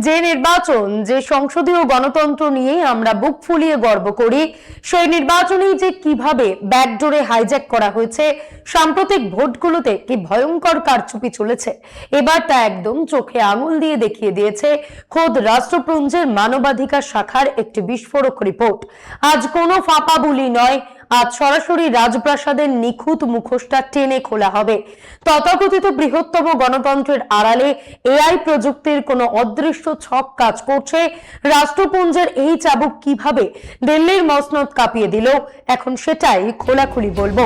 যে নির্বাচন, যে সংসদীয় গণতন্ত্র নিয়ে আমরা বুক ফুলিয়ে গর্ব করি, সেই নির্বাচনেই যে কিভাবে ব্যাকডোরে হাইজ্যাক করা হয়েছে, সাম্প্রতিক ভোটগুলোতে কি ভয়ঙ্কর কারচুপি চলেছে, এবার তা একদম চোখে আঙুল দিয়ে দেখিয়ে দিয়েছে খোদ রাষ্ট্রপুঞ্জের মানবাধিকার শাখার একটি বিস্ফোরক রিপোর্ট। আজ কোনো ফাঁপা বুলি নয়, আজ সরাসরি রাজপ্রাসাদের নিখুঁত মুখোশটা টেনে খোলা হবে। তথাকথিত বৃহত্তম গণতন্ত্রের আড়ালে এআই প্রযুক্তির কোনো অদৃশ্য ছক কাজ করছে। রাষ্ট্রপুঞ্জের এই চাবুক কিভাবে দিল্লির মসনদ কাঁপিয়ে দিল, এখন সেটাই খোলাখুলি বলবো।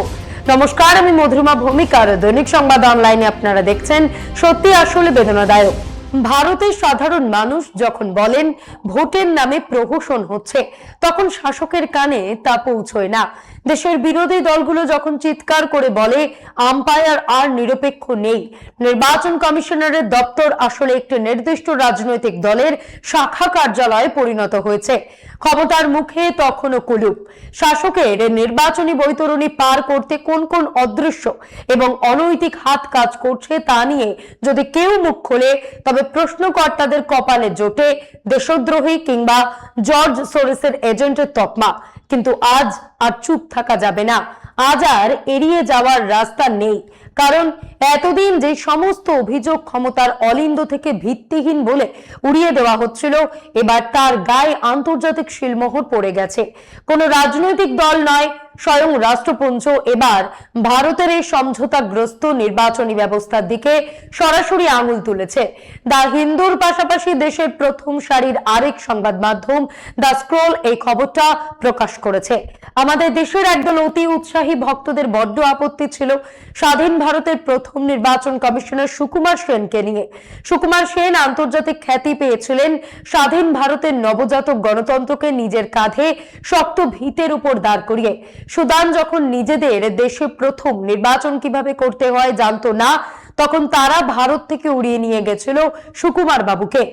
নমস্কার, আমি মধুরিমা ভৌমিক, আর দৈনিক সংবাদ অনলাইনে আপনারা দেখছেন। সত্যি আসলে বেদনাদায়ক। ভারতের সাধারণ মানুষ যখন বলেন ভোটের নামে প্রহসন হচ্ছে, তখন শাসকের কানে তা পৌঁছয় না। দেশের বিরোধী দলগুলো যখন চিৎকার করে বলে আম্পায়ার আর নিরপেক্ষ নেই, নির্বাচন কমিশনারের দপ্তর আসলে একটি নির্দিষ্ট রাজনৈতিক দলের শাখা কার্যালয়ে পরিণত হয়েছে। ক্ষমতার মুখে তখনও কুলুপ। শাসকের নির্বাচনী বৈতরণী পার করতে কোন কোন অদৃশ্য এবং অনৈতিক হাত কাজ করছে তা নিয়ে যদি কেউ মুখ খোলে, তবে প্রশ্নকর্তাদের কপালে জোটে দেশদ্রোহী কিংবা জর্জ সোরেসের এজেন্টের তকমা। কিন্তু আজ আর চুপ থাকা যাবে না, আজ আর এড়িয়ে যাওয়ার রাস্তা নেই। কারণ এতদিন যে সমস্ত অভিযোগ ক্ষমতার অলিন্দ থেকে ভিত্তিহীন বলে উড়িয়ে দেওয়া হচ্ছিল, এবার তার গায়ে আন্তর্জাতিক শিলমোহর পড়ে গেছে। কোনো রাজনৈতিক দল নয়, স্বয়ং রাষ্ট্রপুঞ্জ এবার ভারতের এই সমঝোতাগ্রস্ত নির্বাচনী ব্যবস্থার দিকে সরাসরি আঙুল তুলেছে। দ্য হিন্দুর পাশাপাশি দেশের প্রথম সারির আরেক সংবাদ মাধ্যম দ্য স্ক্রল এই খবরটা প্রকাশ করেছে। আমাদের দেশের একদল অতি উৎসাহী ভক্তদের বড্ড আপত্তি ছিল স্বাধীন ভারতের প্রথম নির্বাচন কমিশনার সুকুমার সেনকে নিয়ে। সুকুমার সেন আন্তর্জাতিক খ্যাতি পেয়েছিলেন স্বাধীন ভারতের নবজাতক গণতন্ত্রকে নিজের কাঁধে শক্ত ভিতের উপর দাঁড় করিয়ে। সুদান যখন নিজেদের দেশে প্রথম নির্বাচন কিভাবে করতে হয় জানতো না, তখন তারা ভারত থেকে উড়িয়ে নিয়ে গেছিল সুকুমার বাবুকে।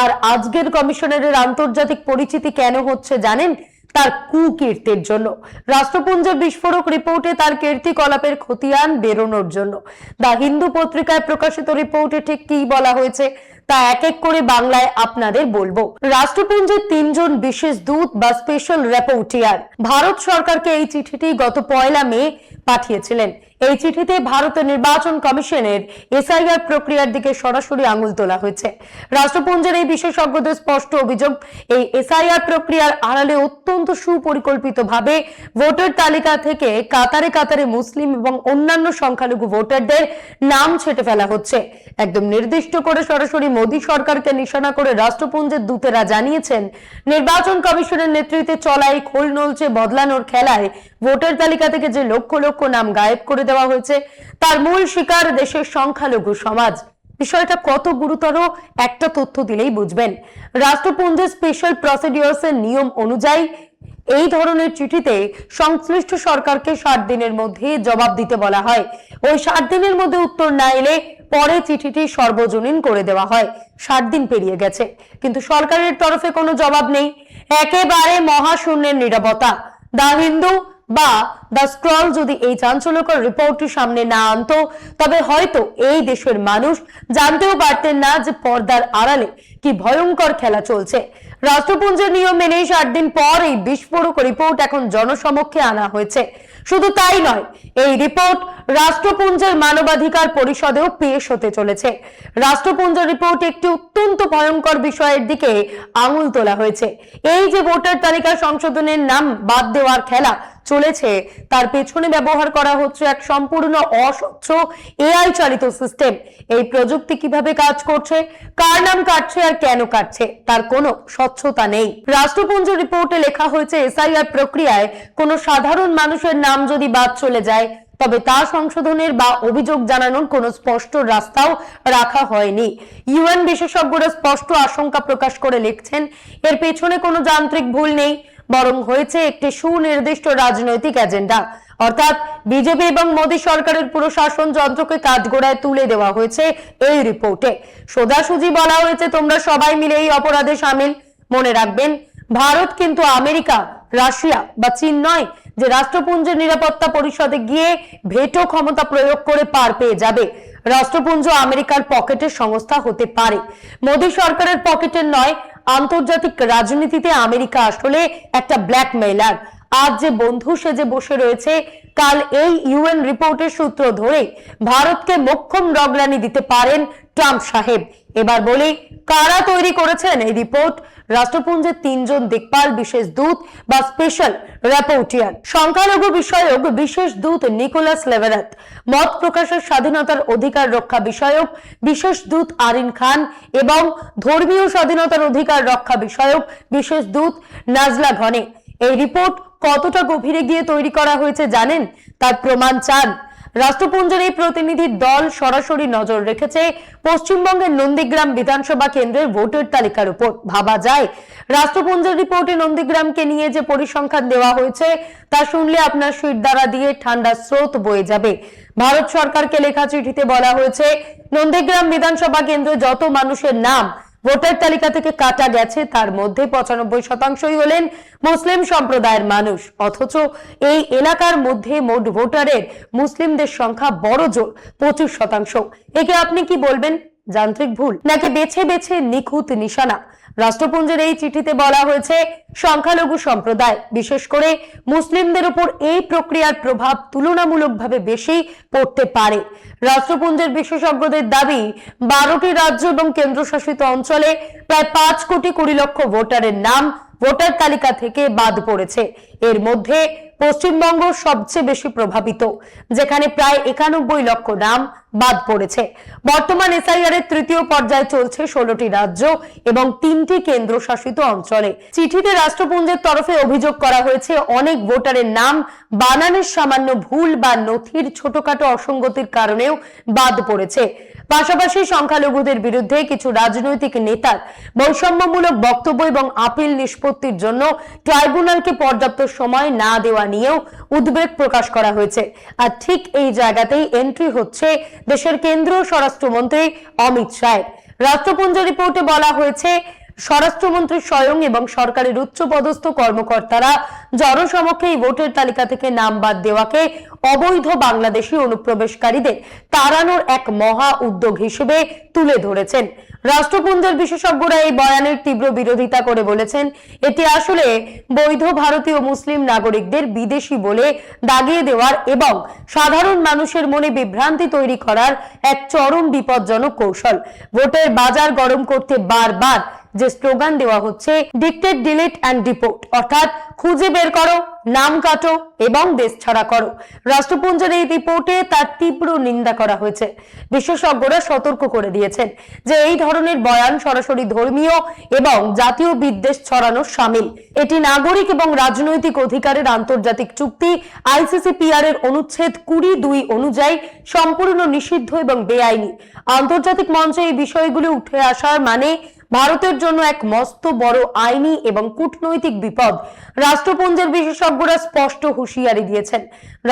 আর আজকের কমিশনারের আন্তর্জাতিক পরিচিতি কেন হচ্ছে জানেন? তার কুকীর্তির জন্য। রাষ্ট্রপুঞ্জের বিস্ফোরক রিপোর্টে তার কীর্তিকলাপের খতিয়ান বেরোনোর জন্য। দ্য হিন্দু পত্রিকায় প্রকাশিত রিপোর্টে ঠিক কি বলা হয়েছে তা এক এক করে বাংলায় আপনাদের বলবো। রাষ্ট্রপুঞ্জের 3 জন বিশেষ দূত বা স্পেশাল রিপোর্টিয়ার ভারত সরকারকে এই চিঠিটি গত 1 মে পাঠিয়েছিলেন। এই চিঠিতে ভারতের নির্বাচন কমিশনের এসআইআর প্রক্রিয়ার দিকে সরাসরি আঙুল তোলা হয়েছে। রাষ্ট্রপুঞ্জের এই বিশেষজ্ঞদের স্পষ্ট অভিযোগ, এই এসআইআর প্রক্রিয়ার আড়ালে অত্যন্ত সুপরিকল্পিতভাবে ভোটার তালিকা থেকে কাতারে কাতারে মুসলিম এবং অন্যান্য সংখ্যালঘু ভোটারদের নাম ছেঁটে ফেলা হচ্ছে। একদম নির্দিষ্ট করে সরাসরি মোদী সরকারকে নিশানা করে রাষ্ট্রপুঞ্জের দূতেরা জানিয়েছেন, নির্বাচন কমিশনের নেতৃত্বে চলা এই খোল নলচে বদলানোর খেলায় ভোটার তালিকা থেকে যে লক্ষ লক্ষ নাম গায়েব করে দেওয়া হয়েছে, তার মূল শিকার দেশের সংখ্যালঘু সমাজ। বিষয়টা কত গুরুতর একটা তথ্য দিলেই বুঝবেন। রাষ্ট্রপুঞ্জের স্পেশাল প্রসিডিউরস এর নিয়ম অনুযায়ী এই ধরনের চিঠিতে সংশ্লিষ্ট সরকারকে 60 দিনের মধ্যে জবাব দিতে বলা হয়। ওই 60 দিনের মধ্যে উত্তর না এলে পরে চিঠিটি সর্বজনীন করে দেওয়া হয়। 60 দিন পেরিয়ে গেছে, কিন্তু সরকারের তরফে কোনো জবাব নেই। একেবারে মহাশূন্যের নীরবতা। দ্য হিন্দু বা দ্য স্ক্রল যদি এই চাঞ্চল্যকর রিপোর্টটি সামনে না আনতো, তবে হয়তো এই দেশের মানুষ জানতেও পারতেন না যে পর্দার আড়ালে কি ভয়ঙ্কর খেলা চলছে। রাষ্ট্রপুঞ্জের নিয়ম মেনে 60 দিন পর এই বিস্ফোরক রিপোর্ট এখন জনসমক্ষে আনা হয়েছে। শুধু তাই নয়, এই রিপোর্ট রাষ্ট্রপুঞ্জের মানবাধিকার পরিষদেও পেশ হতে চলেছে। রাষ্ট্রপুঞ্জের রিপোর্ট একটি অত্যন্ত ভয়ঙ্কর বিষয়ের দিকে আঙুল তোলা হয়েছে। এই যে ভোটার তালিকা সংশোধনের নাম বাদ দেওয়ার খেলা চলেছে, তার পেছনে ব্যবহার করা হচ্ছে এক সম্পূর্ণ অস্বচ্ছ এআই চালিত সিস্টেম। এই প্রযুক্তি কিভাবে কাজ করছে, কার নাম কাটছে আর কেন কাটছে, তার কোনো স্বচ্ছতা নেই। রাষ্ট্রপুঞ্জ রিপোর্টে লেখা হয়েছে, এসআইআর প্রক্রিয়ায় কোনো সাধারণ মানুষের নাম যদি বাদ চলে যায়, তবে তা সংশোধনের বা অভিযোগ জানানোর কোনো স্পষ্ট রাস্তাও রাখা হয়নি। ইউএন বিশেষজ্ঞরা স্পষ্ট আশঙ্কা প্রকাশ করে লিখছেন, এর পেছনে কোনো যান্ত্রিক ভুল নেই, বরং হয়েছে একটি সুনির্দিষ্ট রাজনৈতিক এজেন্ডা। অর্থাৎ বিজেপি এবং মোদী সরকারের পুরো শাসন যন্ত্রকে কাঠগড়ায় তুলে দেওয়া হয়েছে এই রিপোর্টে। সোজাসুজি বলা হয়েছে, তোমরা সবাই মিলে এই অপরাধে সামিল। মনে রাখবেন, ভারত কিন্তু আমেরিকা, রাশিয়া বা চীন নয় যে রাষ্ট্রপুঞ্জের নিরাপত্তা পরিষদে গিয়ে ভেটো ক্ষমতা প্রয়োগ করে পার পেয়ে যাবে। রাষ্ট্রপুঞ্জ আমেরিকার পকেটের সংস্থা হতে পারে, মোদী সরকারের পকেটের নয়। আন্তর্জাতিক রাজনীতিতে আমেরিকা আসলে একটা ব্ল্যাকমেইলার। আজ যে বন্ধু সেজে বসে রয়েছে, কাল এই ইউএন রিপোর্টের সূত্র ধরে ভারতকে মোক্ষম রগলানি দিতে পারেন ট্রাম্প সাহেব। এবার বলি, কারা তৈরি করেছেন এই রিপোর্ট? রাষ্ট্রপুঞ্জের 3 জন দিকপাল, বিশেষ দূত বা স্পেশাল রেপোর্টিয়ার। সংখ্যালঘু বিষয়ক বিশেষ দূত নিকোলাস লেভেরাত, মত প্রকাশের স্বাধীনতার অধিকার রক্ষা বিষয়ক বিশেষ দূত আরিন খান এবং ধর্মীয় স্বাধীনতার অধিকার রক্ষা বিষয়ক বিশেষ দূত নাজলা ঘনে। এই রিপোর্ট কতটা গভীরে গিয়ে তৈরি করা হয়েছে জানেন? তার প্রমাণ চান? রাষ্ট্রপুঞ্জের এই প্রতিনিধি দল সরাসরি নজর রেখেছে পশ্চিমবঙ্গের নন্দীগ্রাম বিধানসভা কেন্দ্রের ভোটার তালিকার উপর। ভাবা যায়, রাষ্ট্রপুঞ্জের রিপোর্টে নন্দীগ্রামকে নিয়ে যে পরিসংখ্যান দেওয়া হয়েছে তা শুনলে আপনার শিরদাঁড়া দিয়ে ঠান্ডা স্রোত বয়ে যাবে। ভারত সরকারকে লেখা চিঠিতে বলা হয়েছে, নন্দীগ্রাম বিধানসভা কেন্দ্রে যত মানুষের নাম ভোটার তালিকা থেকে কাটা গেছে তার মধ্যে 95% হলেন মুসলিম সম্প্রদায়ের মানুষ। অথচ এই এলাকার মধ্যে মোট ভোটারের মুসলিমদের সংখ্যা বড় জোর 25%। একে আপনি কি বলবেন? যান্ত্রিক ভুল নাকি বেছে বেছে নিখুঁত নিশানা? রাষ্ট্রপুঞ্জের এই চিঠিতে বলা হয়েছে, সংখ্যালঘু সম্প্রদায় বিশেষ করে মুসলিমদের উপর এই প্রক্রিয়ার প্রভাব তুলনামূলকভাবে বেশি পড়তে পারে। রাষ্ট্রপুঞ্জের বিশেষজ্ঞদের দাবি, 12টি রাজ্য এবং কেন্দ্রশাসিত অঞ্চলে প্রায় 5,20,00,000 ভোটারের নাম ভোটার তালিকা থেকে বাদ পড়েছে। এর মধ্যে পশ্চিমবঙ্গ সবচেয়ে বেশি প্রভাবিত, যেখানে প্রায় 91 লক্ষ নাম বাদ পড়েছে। বর্তমান এসআইআর এর তৃতীয় পর্যায়ে চলছে 16টি রাজ্য এবং 3টি কেন্দ্রশাসিত অঞ্চলে। চিঠিতে রাষ্ট্রপুঞ্জের তরফে অভিযোগ করা হয়েছে, অনেক ভোটারের নাম বানানের সামান্য ভুল বা নথির ছোটখাটো অসঙ্গতির কারণেও বাদ পড়েছে। পাশাপাশি সংখ্যালঘুদের বিরুদ্ধে কিছু রাজনৈতিক নেতার বৈষম্যমূলক বক্তব্য এবং আপিল নিষ্পত্তির জন্য ট্রাইব্যুনালকে পর্যাপ্ত সময় না দেওয়া নিয়েও উদ্বেগ প্রকাশ করা হয়েছে। আর ঠিক এই জায়গাতেই এন্ট্রি হচ্ছে দেশের কেন্দ্রীয় স্বরাষ্ট্রমন্ত্রী অমিত শাহের। রাষ্ট্রপুঞ্জ রিপোর্টে বলা হয়েছে, স্বরাষ্ট্রমন্ত্রী স্বয়ং এবং সরকারের উচ্চপদস্থ কর্মকর্তারা জনসমক্ষে এই ভোটের তালিকা থেকে নাম বাদ দেওয়াকে অবৈধ বাংলাদেশি অনুপ্রবেশকারীদের তাড়ানোর এক মহা উদ্যোগ হিসেবে তুলে ধরেছেন। রাষ্ট্রপুঞ্জের বিশেষজ্ঞরা এই বয়ানের তীব্র বিরোধিতা করে বলেছেন, এটি আসলে বৈধ ভারতীয় মুসলিম নাগরিকদের বিদেশি বলে দাগিয়ে দেওয়ার এবং সাধারণ মানুষের মনে বিভ্রান্তি তৈরি করার এক চরম বিপজ্জনক কৌশল। ভোটের বাজার গরম করতে বারবার যে স্লোগান দেওয়া হচ্ছে, ডিক্টেট, ডিলিট অ্যান্ড ডিপোর্ট, অর্থাৎ খুঁজে বের করো, নাম কাটো এবং দেশ ছাড়া করো। রাষ্ট্রপুঞ্জের এই রিপোর্টে তার তীব্র নিন্দা করা হয়েছে। বিশেষজ্ঞরা সতর্ক করে দিয়েছেন যে এই ধরনের বয়ান সরাসরি ধর্মীয় এবং জাতীয় বিদ্বেষ ছড়ানোর শামিল। এটি নাগরিক এবং রাজনৈতিক অধিকারের আন্তর্জাতিক চুক্তি ICCPR এর অনুচ্ছেদ 20(2) অনুযায়ী সম্পূর্ণ নিষিদ্ধ এবং বেআইনি। আন্তর্জাতিক মঞ্চে এই বিষয়গুলো উঠে আসার মানে ভারতের জন্য এক মস্ত বড় আইনি এবং কূটনৈতিক বিপদ। রাষ্ট্রপুঞ্জের বিশেষজ্ঞরা স্পষ্ট হুঁশিয়ারি দিয়েছেন,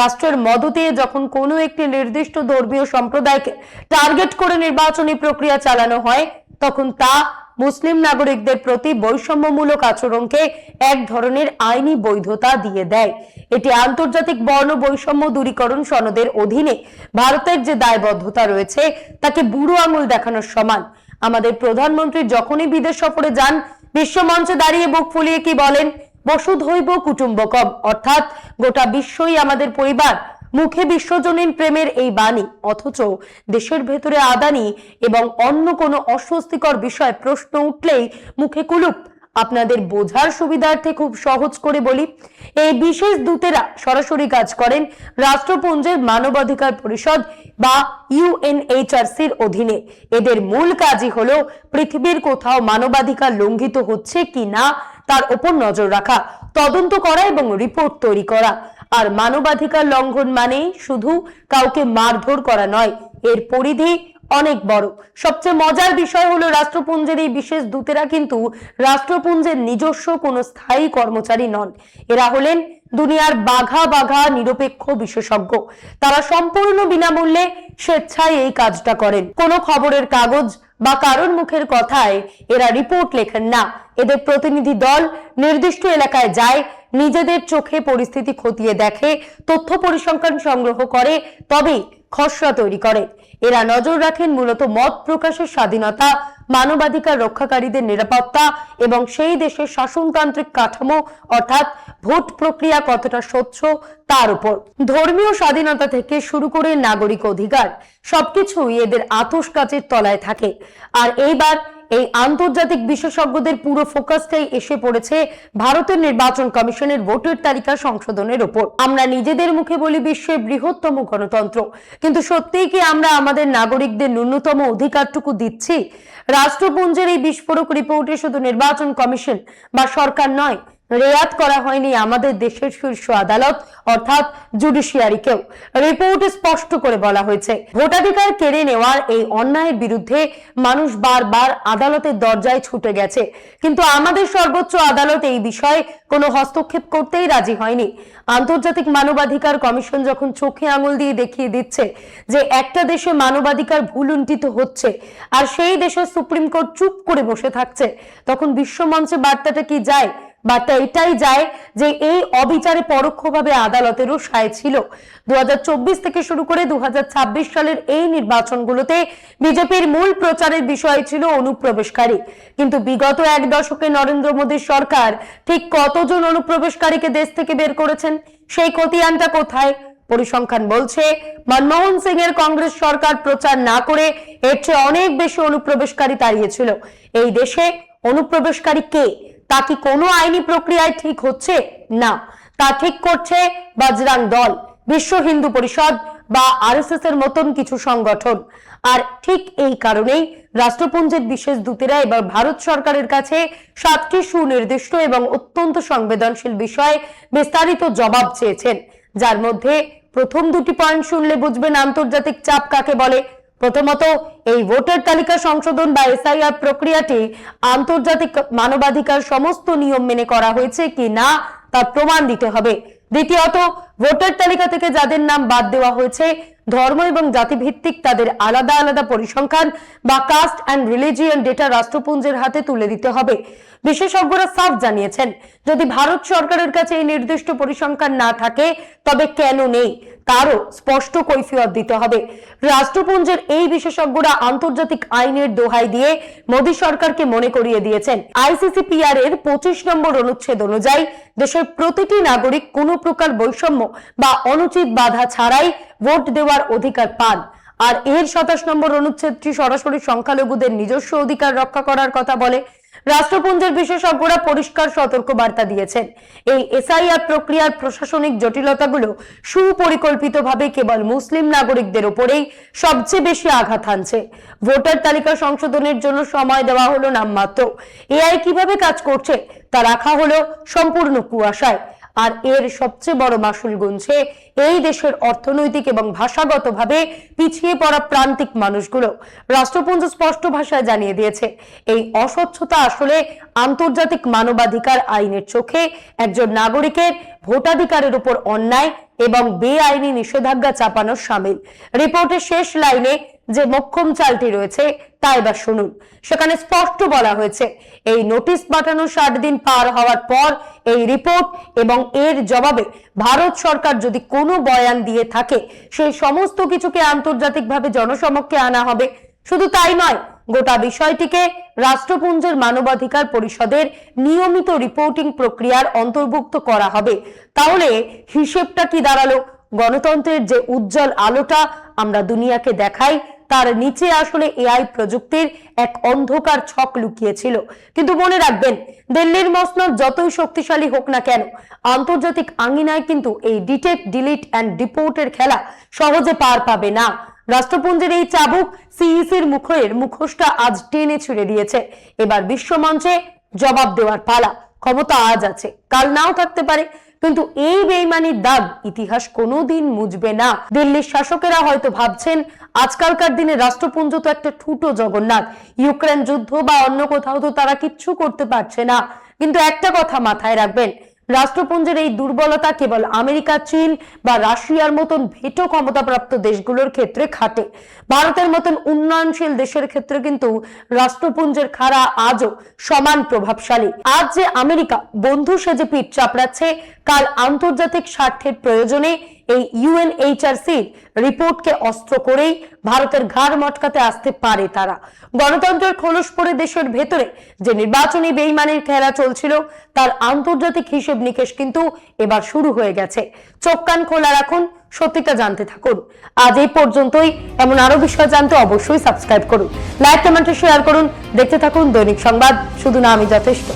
রাষ্ট্রের মদতে যখন কোনো একটি নির্দিষ্ট ধর্মীয় সম্প্রদায়কে টার্গেট করে নির্বাচনী প্রক্রিয়া চালানো হয়, তখন তা মুসলিম নাগরিকদের প্রতি বৈষম্যমূলক আচরণকে এক ধরনের আইনি বৈধতা দিয়ে দেয়। এটি আন্তর্জাতিক বর্ণ বৈষম্য দূরীকরণ সনদের অধীনে ভারতের যে দায়বদ্ধতা রয়েছে তাকে বুড়ো আঙুল দেখানোর সমান। আমাদের প্রধানমন্ত্রী যখনই বিদেশ সফরে যান, বিশ্বমঞ্চে দাঁড়িয়ে বুক ফুলিয়ে কি বলেন? বসুধৈব কুটুম্বকম, অর্থাৎ গোটা বিশ্বই আমাদের পরিবার। মুখে বিশ্বজনীন প্রেমের এই বাণী, অথচ দেশের ভেতরে আদানি এবং অন্য কোনো অস্বস্তিকর বিষয় প্রশ্ন উঠলেই মুখে কুলুপ। আপনাদের বোঝার সুবিধার্থে খুব সহজ করে বলি, এই বিশেষ দূতেরা সরাসরি কাজ করেন রাষ্ট্রপুঞ্জের মানবাধিকার পরিষদ বা UNHRC-র অধীনে। এদের মূল কাজই হলো পৃথিবীর কোথাও মানবাধিকার লঙ্ঘিত হচ্ছে কি না তার উপর নজর রাখা, তদন্ত করা এবং রিপোর্ট তৈরি করা। আর মানবাধিকার লঙ্ঘন মানে শুধু কাউকে মারধর করা নয়, এর পরিধি অনেক বড়। সবচেয়ে মজার বিষয় হলো, রাষ্ট্রপুঞ্জের এই বিশেষ দূতেরা কিন্তু রাষ্ট্রপুঞ্জের নিজস্ব কোনো স্থায়ী কর্মচারী নন। এরা হলেন দুনিয়ার বাঘা বাঘা নিরপেক্ষ বিশেষজ্ঞ। তারা সম্পূর্ণ বিনামূল্যে স্বেচ্ছায় এই কাজটা করেন। কোনো খবরের কাগজ বা কারোর মুখের কথায় এরা রিপোর্ট লেখেন না। এদের প্রতিনিধি দল নির্দিষ্ট এলাকায় যায়, নিজেদের চোখে পরিস্থিতি খতিয়ে দেখে, তথ্য পরিসংখ্যান সংগ্রহ করে, তবেই খসড়া তৈরি করে। এরা নজর রাখেন মূলত মত প্রকাশের স্বাধীনতা, মানবাধিকার রক্ষাকারীদের নিরাপত্তা এবং সেই দেশের শাসনতান্ত্রিক কাঠামো অর্থাৎ ভোট প্রক্রিয়া কতটা স্বচ্ছ তার উপর। ধর্মীয় স্বাধীনতা থেকে শুরু করে নাগরিক অধিকার সবকিছুই এদের আতশ কাচের তলায় থাকে। আর এইবার এই আন্তর্জাতিক বিশেষজ্ঞদের পুরো ফোকাসটাই এসে পড়েছে ভারতের নির্বাচন কমিশনের ভোটার তালিকা সংশোধনের উপর। আমরা নিজেদের মুখে বলি বিশ্বের বৃহত্তম গণতন্ত্র, কিন্তু সত্যিই কি আমরা আমাদের নাগরিকদের ন্যূনতম অধিকারটুকু দিচ্ছি? রাষ্ট্রপুঞ্জের এই বিস্ফোরক রিপোর্টে শুধু নির্বাচন কমিশন বা সরকার নয়, রেয়াত করা হয়নি আমাদের দেশের শীর্ষ আদালত অর্থাৎ জুডিশিয়ারিকেও। রিপোর্টে স্পষ্ট করে বলা হয়েছে, ভোটাধিকার কেড়ে নেওয়ার এই অন্যায়ের বিরুদ্ধে মানুষ বারবার আদালতের দরজায় ছুটে গেছে, কিন্তু আমাদের সর্বোচ্চ আদালত এই বিষয়ে কোনো হস্তক্ষেপ করতেই রাজি হয়নি। আন্তর্জাতিক মানবাধিকার কমিশন যখন চোখে আঙুল দিয়ে দেখিয়ে দিচ্ছে যে একটা দেশে মানবাধিকার ভুলুণ্ঠিত হচ্ছে আর সেই দেশের সুপ্রিম কোর্ট চুপ করে বসে থাকছে, তখন বিশ্বমঞ্চে বার্তাটা কি যায়? বার্তা এটাই যায় যে এই অবিচারে পরোক্ষভাবে আদালতেরও সায় ছিল। 2024 থেকে শুরু করে 2026 সালের এই নির্বাচনগুলোতে বিজেপির মূল প্রচারের বিষয় ছিল অনুপ্রবেশকারী, কিন্তু বিগত এক দশকে নরেন্দ্র মোদীর সরকার ঠিক কতজন অনুপ্রবেশকারীকে দেশ থেকে বের করেছেন? সেই খতিয়ানটা কোথায়? পরিসংখ্যান বলছে মনমোহন সিং এর কংগ্রেস সরকার প্রচার না করে এর চেয়ে অনেক বেশি অনুপ্রবেশকারী তাড়িয়েছিল। এই দেশে অনুপ্রবেশকারী কে? তা কি কোনো আইনি প্রক্রিয়ায় ঠিক হচ্ছে? না, তা ঠিক করছে বজরং দল, বিশ্ব হিন্দু পরিষদ বা আরএসএস এর মতন কিছু সংগঠন। আর ঠিক এই কারণেই রাষ্ট্রপুঞ্জের বিশেষ দূতেরা এবার ভারত সরকারের কাছে 7টি সুনির্দিষ্ট এবং অত্যন্ত সংবেদনশীল বিষয়ে বিস্তারিত জবাব চেয়েছেন, যার মধ্যে প্রথম দুটি পয়েন্ট শুনলে বুঝবেন আন্তর্জাতিক চাপ কাকে বলে। প্রথমত, এই ভোটার তালিকা সংশোধন বা এসআইআর প্রক্রিয়াটি আন্তর্জাতিক মানবাধিকার সমস্ত নিয়ম মেনে করা হয়েছে কি না তা প্রমাণ দিতে হবে। দ্বিতীয়ত, ভোটার তালিকা থেকে যাদের নাম বাদ দেওয়া হয়েছে ধর্ম এবং জাতিভিত্তিক তাদের আলাদা আলাদা পরিসংখ্যান বা কাস্ট অ্যান্ড রিলিজিয়ন ডেটা রাষ্ট্রপুঞ্জের হাতে তুলে দিতে হবে। বিশেষজ্ঞরা সাফ জানিয়েছেন, যদি ভারত সরকারের কাছে এই নির্দিষ্ট পরিসংখ্যান না থাকে তবে কেন নেই তারও স্পষ্ট কৈফিয়ত দিতে হবে। রাষ্ট্রপুঞ্জের এই বিশেষজ্ঞরা আন্তর্জাতিক আইনের দোহাই দিয়ে মোদী সরকারকে মনে করিয়ে দিয়েছেন, আইসিসিপিআর এর 25 নম্বর অনুচ্ছেদ অনুযায়ী দেশের প্রতিটি নাগরিক কোনো প্রকার বৈষম্য বা অনুচিত বাধা ছাড়াই ভোট দেওয়ার অধিকার পান। আর এর 27 নম্বর অনুচ্ছেদটি সরাসরি সংখ্যালঘুদের নিজস্ব অধিকার রক্ষা করার কথা বলে। রাষ্ট্রপুঞ্জের বিশেষজ্ঞরা পরিষ্কার সতর্ক বার্তা দিয়েছেন, এই এসআইআর প্রক্রিয়ার প্রশাসনিক জটিলতাগুলো সুপরিকল্পিতভাবে কেবল মুসলিম নাগরিকদের উপরেই সবচেয়ে বেশি আঘাত হানছে। ভোটার তালিকা সংশোধনের জন্য সময় দেওয়া হলো নামমাত্র, এআই কিভাবে কাজ করছে তা রাখা হলো সম্পূর্ণ কুয়াশায়। আর এর সবচেয়ে বড় মাসুল গুনছে এই দেশের অর্থনৈতিক এবং ভাষাগতভাবে পিছিয়ে পড়া প্রান্তিক মানুষগুলো। রাষ্ট্রপুঞ্জ স্পষ্ট ভাষায় জানিয়ে দিয়েছে, এই অস্বচ্ছতা আসলে আন্তর্জাতিক মানবাধিকার আইনের চোখে একজন নাগরিকের ভোটাধিকারের উপর অন্যায় এবং বেআইনি নিষেধাজ্ঞা চাপানোর শামিল। রিপোর্টের শেষ লাইনে যে মোক্ষম চালটি রয়েছে তা এবার শুনুন। সেখানে স্পষ্ট বলা হয়েছে, এই নোটিশ পাঠানো 60 দিন পার হওয়ার পর এই রিপোর্ট এবং এর জবাবে ভারত সরকার যদি কোনো বয়ান দিয়ে থাকে সেই সমস্ত কিছুকে আন্তর্জাতিকভাবে জনসমক্ষে আনা হবে। শুধু তাই নয়, গোটা বিষয়টিকে রাষ্ট্রপুঞ্জের মানবাধিকার পরিষদের নিয়মিত রিপোর্টিং প্রক্রিয়ার অন্তর্ভুক্ত করা হবে। তাহলে হিসেবটা কি দাঁড়ালো? গণতন্ত্রের যে উজ্জ্বল আলোটা আমরা দুনিয়াকে দেখাই তার নিচে আসলে এআই প্রযুক্তির এক অন্ধকার ছক লুকিয়েছিল। কিন্তু মনে রাখবেন, দিল্লির মসনদ যতই শক্তিশালী হোক না কেন, আন্তর্জাতিক আঙিনায় কিন্তু এই ডিটেক্ট, ডিলিট অ্যান্ড ডিপোর্টের খেলা সহজে পার পাবে না। রাষ্ট্রপুঞ্জের এই চাবুক সিইসির মুখোশটা আজ টেনে ছিঁড়ে দিয়েছে। এবার বিশ্বমঞ্চে জবাব দেওয়ার পালা। ক্ষমতা আজ আছে, কাল নাও থাকতে পারে, কিন্তু এই বেইমানির দাগ ইতিহাস কোনোদিন মুছবে না। দিল্লির শাসকেরা হয়তো ভাবছেন, আজকালকার দিনে রাষ্ট্রপুঞ্জ তো একটা ঠুটো জগন্নাথ, ইউক্রেন যুদ্ধ বা অন্য কোথাও তো তারা কিচ্ছু করতে পারছে না। কিন্তু একটা কথা মাথায় রাখবেন, রাষ্ট্রপুঞ্জের এই দুর্বলতা কেবল আমেরিকা, চীন বা রাশিয়ার মতন ভেটো ক্ষমতাপ্রাপ্ত দেশগুলোর ক্ষেত্রে খাটে। ভারতের মতন উন্নয়নশীল দেশের ক্ষেত্রে কিন্তু রাষ্ট্রপুঞ্জের খাড়া আজও সমান প্রভাবশালী। আজ যে আমেরিকা বন্ধু সেজে পিঠ চাপড়াচ্ছে, কাল আন্তর্জাতিক স্বার্থের প্রয়োজনে এই ইউএনএইচআরসির রিপোর্টকে অস্ত্র করেই ভারতের ঘাড় মটকাতে আসতে পারে তারা। গণতন্ত্রের খোলস পড়ে দেশের ভেতরে যে নির্বাচনী বেইমানির খেলা চলছিল তার আন্তর্জাতিক হিসেব নিকেশ কিন্তু এবার শুরু হয়ে গেছে। চোখ কান খোলা রাখুন, সত্যিটা জানতে থাকুন। আজ এই পর্যন্তই। এমন আরো বিষয় জানতে অবশ্যই সাবস্ক্রাইব করুন, লাইক কমেন্টে শেয়ার করুন। দেখতে থাকুন দৈনিক সংবাদ, শুধু না আমি যথেষ্ট।